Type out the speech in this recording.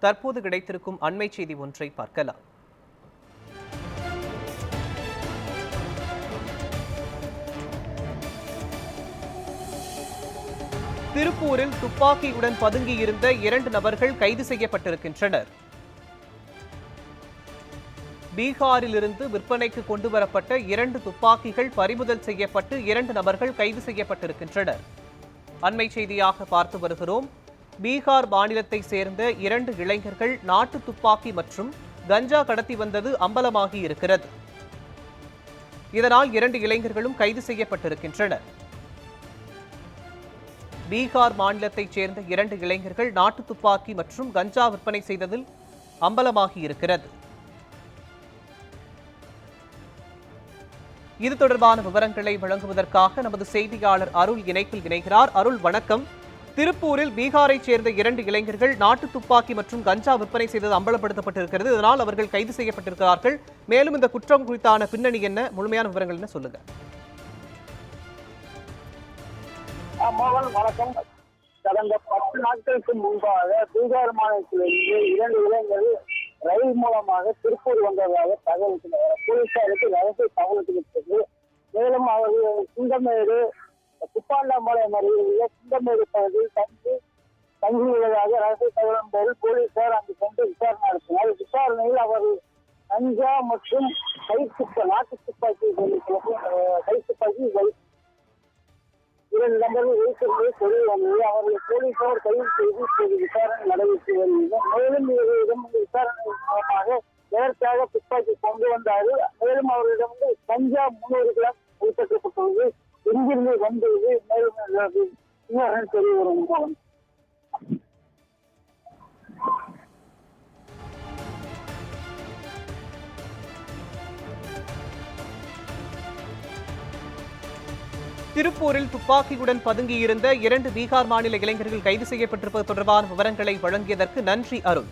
தற்போது கிடைத்திருக்கும் அண்மை செய்தி ஒன்றை பார்க்கலாம். திருப்பூரில் துப்பாக்கியுடன் பதுங்கியிருந்த 2 நபர்கள் கைது செய்யப்பட்டிருக்கின்றனர். பீகாரிலிருந்து விற்பனைக்கு கொண்டுவரப்பட்ட 2 துப்பாக்கிகள் பறிமுதல் செய்யப்பட்டு 2 நபர்கள் கைது செய்யப்பட்டிருக்கின்றனர். அண்மை செய்தியாக பார்த்து வருகிறோம். பீகார் மாநிலத்தை சேர்ந்த 2 இளைஞர்கள் நாட்டு துப்பாக்கி மற்றும் கஞ்சா கடத்தி வந்தது அம்பலமாகி இருக்கிறது. இதனால் 2 இளைஞர்களும் கைது செய்யப்பட்டிருக்கின்றனர். பீகார் மாநிலத்தைச் சேர்ந்த 2 இளைஞர்கள் நாட்டு துப்பாக்கி மற்றும் கஞ்சா விற்பனை செய்ததில் அம்பலமாகி இருக்கிறது. இது தொடர்பான விவரங்களை வழங்குவதற்காக நமது செய்தியாளர் அருள் இணைப்பில் இணைகிறார். அருள், வணக்கம். திருப்பூரில் பீகாரைச் சேர்ந்த 2 இளைஞர்கள் நாட்டு துப்பாக்கி மற்றும் கஞ்சா விற்பனை செய்தது அம்பலப்படுத்தப்பட்டிருக்கிறது. இதனால் அவர்கள் கைது செய்யப்பட்டிருக்கிறார்கள். மேலும் இந்த குற்றம் குறித்தான பின்னணி என்ன, முழுமையான விவரங்கள் என்ன, சொல்லுங்க. மோகன், வணக்கம். கடந்த 10 நாட்களுக்கு முன்பாக பீகார் மாநிலத்திலிருந்து 2 இளைஞர்கள் ரயில் மூலமாக திருப்பூர் வந்ததாக தகவல் போலீசாருக்கு ரகசிய தகவல் கிடைத்தது. மேலும் அவர்கள் சிங்கமேடு, துப்பாண்டாம்பாளையம் அருகில் உள்ள சிங்கமேடு பகுதியில் தங்கியுள்ளதாக ரகசிய தகவலின் போது போலீசார் அங்கு சென்று விசாரணை நடத்தினர். விசாரணையில் அவர்கள் கஞ்சா மற்றும் நாட்டு துப்பாக்கி இரண்டு நபர்கள் வைத்திருந்தது தெரிய வந்தது. அவர்களை போலீசார் கைது செய்து விசாரணை நடைபெற்று வருகிறது. மேலும் இவர்களிடம் விசாரணை மூலமாக எதற்காக துப்பாக்கி கொண்டு வந்தார்கள், மேலும் அவர்களிடம் கஞ்சா 300 கிராம் கைப்பற்றப்பட்டுள்ளது, எங்கிருந்து வந்தது, மேலும் விவரம் தெரிய வரும். திருப்பூரில் துப்பாக்கியுடன் பதுங்கியிருந்த 2 பீகார் மாநில இளைஞர்கள் கைது செய்யப்பட்டிருப்பது தொடர்பான விவரங்களை வழங்கியதற்கு நன்றி, அருள்.